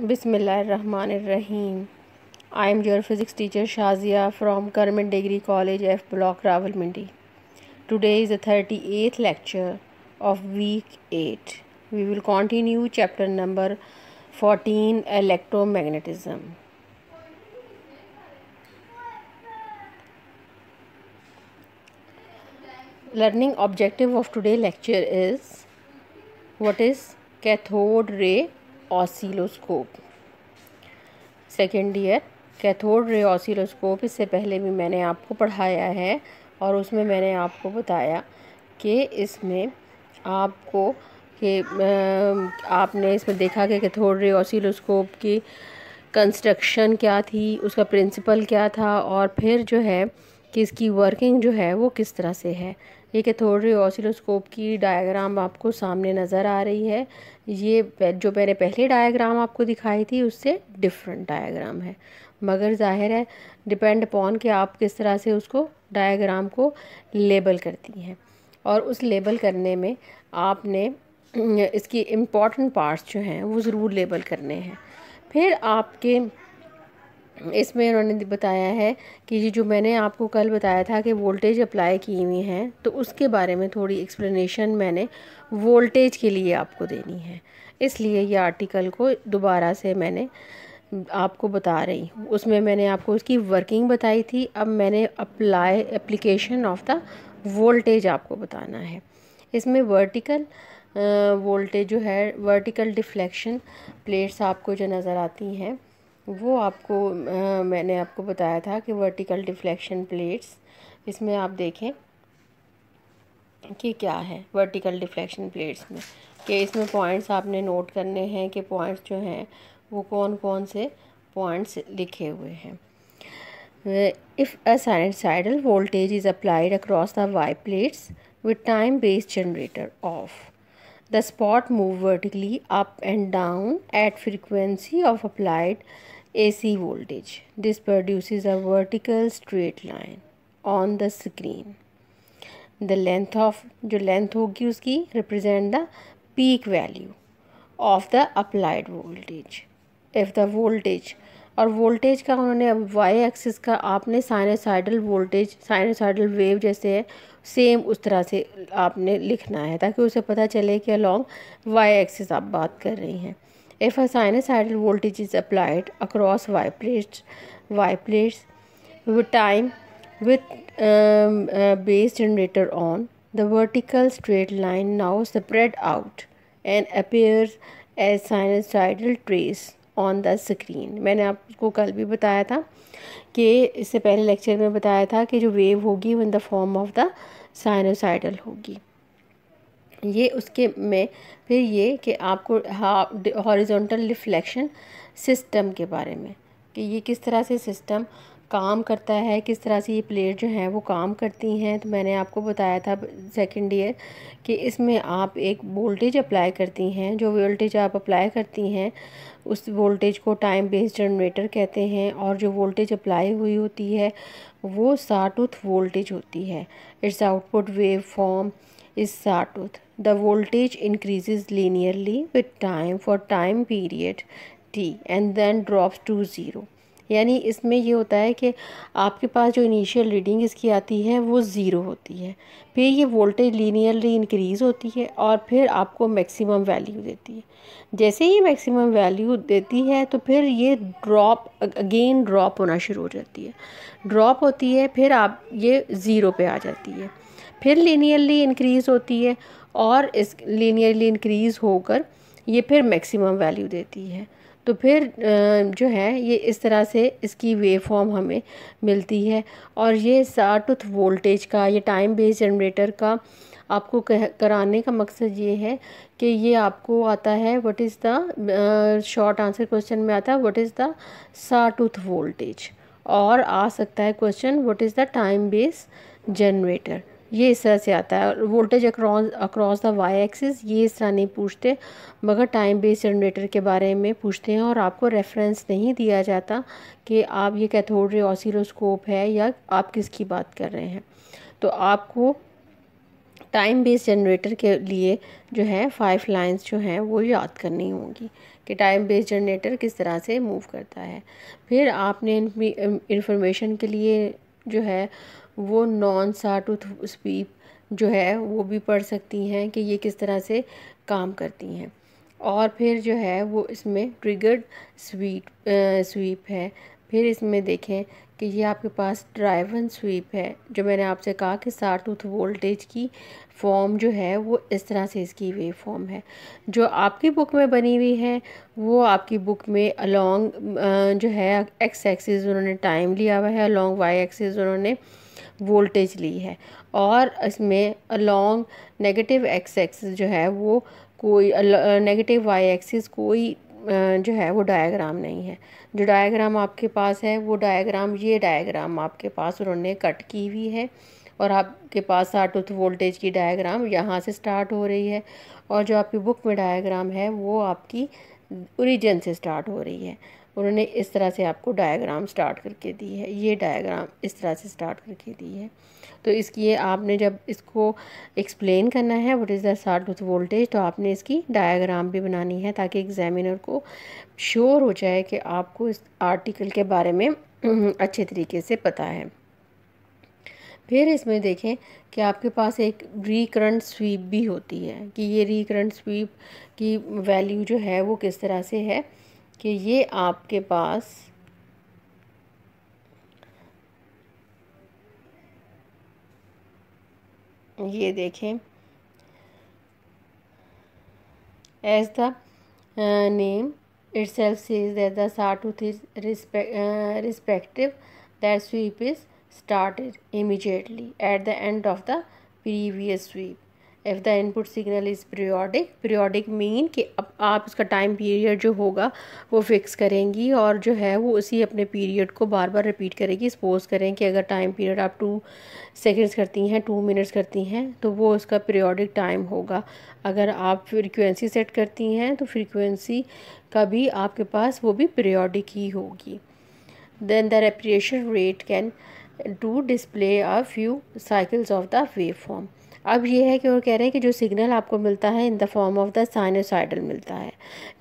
Bismillahirrahmanirrahim. I am your physics teacher Shazia from Government Degree College F Block Rawalpindi. Today is the 38th lecture of week 8. We will continue chapter number 14, electromagnetism. Learning objective of today's lecture is what is cathode ray oscilloscope. Second year cathode ray oscilloscope, इससे पहले भी मैंने आपको पढ़ाया है और उसमें मैंने आपको बताया कि इसमें आपको आपने इसमें देखा कि कैथोड रे ऑसिलोस्कोप की कंस्ट्रक्शन क्या थी, उसका प्रिंसिपल क्या था और फिर जो है कि इसकी वर्किंग जो है वो किस तरह से है। ये कैथोड रे ऑसिलोस्कोप की डायग्राम आपको सामने नज़र आ रही है। ये जो मैंने पहले डायग्राम आपको दिखाई थी उससे डिफरेंट डायग्राम है, मगर जाहिर है डिपेंड अपॉन कि आप किस तरह से उसको डायग्राम को लेबल करती हैं, और उस लेबल करने में आपने इसकी इम्पॉर्टेंट पार्ट्स जो हैं वो ज़रूर लेबल करने हैं। फिर आपके इसमें उन्होंने बताया है कि ये जो मैंने आपको कल बताया था कि वोल्टेज अप्लाई की हुई हैं, तो उसके बारे में थोड़ी एक्सप्लेनेशन मैंने वोल्टेज के लिए आपको देनी है, इसलिए ये आर्टिकल को दोबारा से मैंने आपको बता रही हूँ। उसमें मैंने आपको उसकी वर्किंग बताई थी, अब मैंने एप्लीकेशन ऑफ द वोल्टेज आपको बताना है। इसमें वर्टिकल वोल्टेज जो है, वर्टिकल डिफ्लेक्शन प्लेट्स आपको जो नज़र आती हैं वो आपको मैंने आपको बताया था कि वर्टिकल डिफ्लेक्शन प्लेट्स, इसमें आप देखें कि क्या है वर्टिकल डिफ्लेक्शन प्लेट्स में, कि इसमें पॉइंट्स आपने नोट करने हैं कि पॉइंट्स जो हैं वो कौन कौन से पॉइंट्स लिखे हुए हैं। If a sinusoidal voltage is applied across the Y plates with time based generator off, the spot move vertically up and down at frequency of applied AC voltage. This produces a vertical straight line on the screen. The length of जो length होगी उसकी represent the peak value of the applied voltage. If the voltage, और voltage का उन्होंने Y axis का आपने sinusoidal voltage, sinusoidal wave जैसे है सेम उस तरह से आपने लिखना है ताकि उसे पता चले कि अलॉन्ग वाई एक्सिस आप बात कर रही हैं। If a sinusoidal voltage is applied across Y plates with time with base generator on, the vertical straight line now spread out and appears as sinusoidal trace on the screen. मैंने आपको कल भी बताया था कि इससे पहले लेक्चर में बताया था कि जो वेव होगी वो in the form of the sinusoidal होगी। ये उसके में फिर ये कि आपको हॉरिजॉन्टल रिफ्लेक्शन सिस्टम के बारे में कि ये किस तरह से सिस्टम काम करता है, किस तरह से ये प्लेट जो हैं वो काम करती हैं। तो मैंने आपको बताया था सेकंड ईयर कि इसमें आप एक वोल्टेज अप्लाई करती हैं, जो वोल्टेज आप अप्लाई करती हैं उस वोल्टेज को टाइम बेस्ड जनरेटर कहते हैं, और जो वोल्टेज अप्लाई हुई होती है वो साटूथ वोल्टेज होती है। Its output wave form is sawtooth. The voltage increases linearly with time for time period T and then drops to zero. यानी इसमें ये होता है कि आपके पास जो इनिशियल रीडिंग इसकी आती है वो ज़ीरो होती है, फिर ये वोल्टेज लीनियरली इंक्रीज़ होती है और फिर आपको मैक्सिमम वैल्यू देती है। जैसे ही मैक्सिमम वैल्यू देती है तो फिर ये ड्रॉप होना शुरू हो जाती है, ड्रॉप होती है, फिर आप ये ज़ीरो पे आ जाती है, फिर लीनियरली इंक्रीज़ होती है और इस लीनियरली इंक्रीज़ होकर ये फिर मैक्सिमम वैल्यू देती है। तो फिर जो है ये इस तरह से इसकी वेव फॉर्म हमें मिलती है। और ये साटूथ वोल्टेज का, ये टाइम बेस्ड जनरेटर का आपको कराने का मकसद ये है कि ये आपको आता है what is the short answer question में आता है what is the sawtooth voltage, और आ सकता है question what is the time based generator, ये इस तरह से आता है। Voltage across the Y axis ये इस तरह नहीं पूछते, मगर टाइम बेस्ड जनरेटर के बारे में पूछते हैं और आपको रेफरेंस नहीं दिया जाता कि आप ये कैथोड रे ऑसिलोस्कोप है या आप किसकी बात कर रहे हैं। तो आपको टाइम बेस्ड जनरेटर के लिए जो है 5 लाइंस जो हैं वो याद करनी होंगी कि टाइम बेस्ड जनरेटर किस तरह से मूव करता है। फिर आपने इंफॉर्मेशन के लिए जो है वो नॉन साटूथ स्वीप जो है वो भी पढ़ सकती हैं कि ये किस तरह से काम करती हैं। और फिर जो है वो इसमें ट्रिगर्ड स्वीप है। फिर इसमें देखें कि ये आपके पास ड्राइवन स्वीप है, जो मैंने आपसे कहा कि साटूथ वोल्टेज की फॉर्म जो है वो इस तरह से इसकी वेव फॉर्म है। जो आपकी बुक में बनी हुई है वो आपकी बुक में अलोंग जो है एक्स एक्सिस उन्होंने टाइम लिया हुआ है, अलोंग वाई एक्सिस उन्होंने वोल्टेज ली है, और इसमें अलोंग नेगेटिव एक्स एक्सिस जो है वो कोई नेगेटिव वाई एक्सिस कोई जो है वो डायग्राम नहीं है। जो डायग्राम आपके पास है वो डायग्राम, ये डायग्राम आपके पास उन्होंने कट की हुई है, और आपके पास साटूथ वोल्टेज की डायग्राम यहाँ से स्टार्ट हो रही है, और जो आपकी बुक में डायग्राम है वो आपकी ओरिजिन से स्टार्ट हो रही है। उन्होंने इस तरह से आपको डायग्राम स्टार्ट करके दी है, ये डायग्राम इस तरह से स्टार्ट करके दी है। तो इसकी आपने जब इसको एक्सप्लेन करना है what is the sawtooth voltage, तो आपने इसकी डायग्राम भी बनानी है ताकि एग्जामिनर को श्योर हो जाए कि आपको इस आर्टिकल के बारे में अच्छे तरीके से पता है। फिर इसमें देखें कि आपके पास एक रिकरेंट स्वीप भी होती है कि ये रिकरेंट स्वीप की वैल्यू जो है वो किस तरह से है कि ये आपके पास ये देखें, as the name itself says that the sawtooth is respective, that sweep is started immediately at the end of the previous sweep. If the input signal is periodic mean कि अब आप इसका टाइम पीरियड जो होगा वो fix करेंगी और जो है वो उसी अपने पीरियड को बार बार रिपीट करेगी। सपोज करें कि अगर टाइम पीरियड आप 2 सेकेंड्स करती हैं, 2 मिनट्स करती हैं, तो वो उसका पीरियोडिक टाइम होगा। अगर आप फ्रीक्वेंसी सेट करती हैं तो फ्रीक्वेंसी का भी आपके पास वो भी पीरियोडिक ही होगी। Then the repetition rate can to display a few cycles of the waveform. अब ये है कि वो कह रहे हैं कि जो सिग्नल आपको मिलता है in the form of the sinusoidal मिलता है,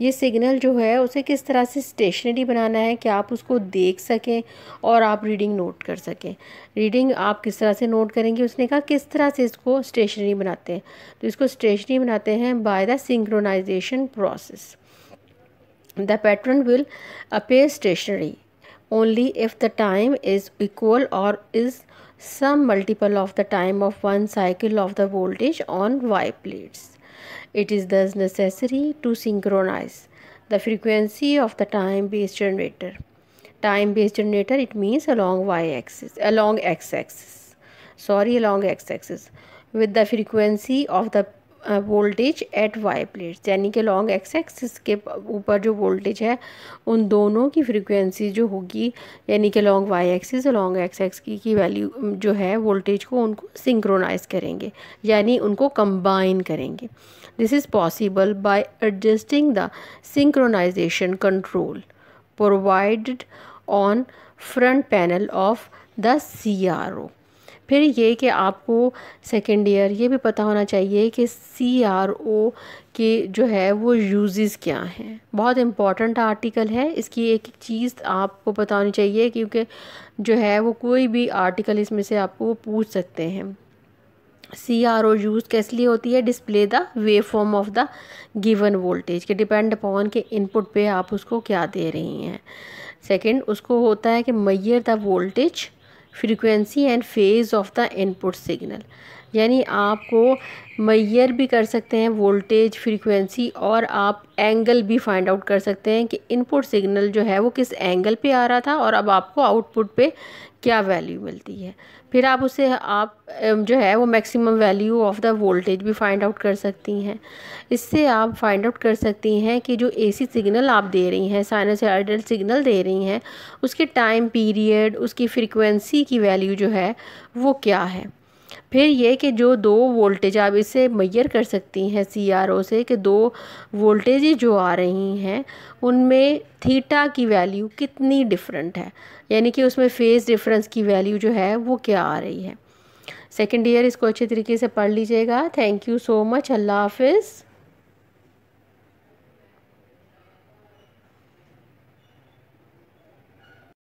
ये सिग्नल जो है उसे किस तरह से स्टेशनरी बनाना है कि आप उसको देख सकें और आप रीडिंग नोट कर सकें। रीडिंग आप किस तरह से नोट करेंगे, उसने कहा किस तरह से इसको स्टेशनरी बनाते हैं, तो इसको स्टेशनरी बनाते हैं by the synchronization process. The pattern will appear stationary only if the time is equal or is some multiple of the time of one cycle of the voltage on Y plates. It is thus necessary to synchronize the frequency of the time-based generator. Time-based generator, it means along x-axis, along x-axis with the frequency of the voltage at Y plates, यानी कि long x axis के ऊपर जो voltage है उन दोनों की frequency जो होगी, यानी कि लॉन्ग वाई एक्सिस और लॉन्ग एक्स एक्सिस की वैल्यू जो है वोल्टेज को उनको सिंक्रोनाइज करेंगे, यानी उनको कंबाइन करेंगे। This is possible by adjusting the synchronization control provided on front panel of the CRO। फिर ये कि आपको सेकेंड ईयर ये भी पता होना चाहिए कि CRO के जो है वो यूजेस क्या हैं। बहुत इम्पॉर्टेंट आर्टिकल है, इसकी एक एक चीज़ आपको पता होनी चाहिए, क्योंकि जो है वो कोई भी आर्टिकल इसमें से आपको पूछ सकते हैं। CRO यूज कैसे लिए होती है, display the wave form of the given voltage के डिपेंड अपॉन के इनपुट पे आप उसको क्या दे रही हैं। सेकंड उसको होता है कि measure the voltage frequency and phase of the input signal, यानी आपको मेजर भी कर सकते हैं वोल्टेज फ्रीक्वेंसी और आप एंगल भी फाइंड आउट कर सकते हैं कि इनपुट सिग्नल जो है वो किस एंगल पे आ रहा था और अब आपको आउटपुट पे क्या वैल्यू मिलती है। फिर आप उसे आप जो है वो maximum value of the voltage भी फाइंड आउट कर सकती हैं। इससे आप फाइंड आउट कर सकती हैं कि जो AC सिग्नल आप दे रही हैं, साइनोसॉइडल सिग्नल दे रही हैं, उसके टाइम पीरियड, उसकी फ्रीक्वेंसी की वैल्यू जो है वो क्या है। फिर ये कि जो 2 वोल्टेज आप इससे मेजर कर सकती हैं CRO से कि 2 वोल्टेज जो आ रही हैं उनमें थीटा की वैल्यू कितनी डिफरेंट है, यानी कि उसमें फेज़ डिफरेंस की वैल्यू जो है वो क्या आ रही है। सेकेंड ईयर इसको अच्छे तरीके से पढ़ लीजिएगा। Thank you so much. अल्लाह हाफिज़।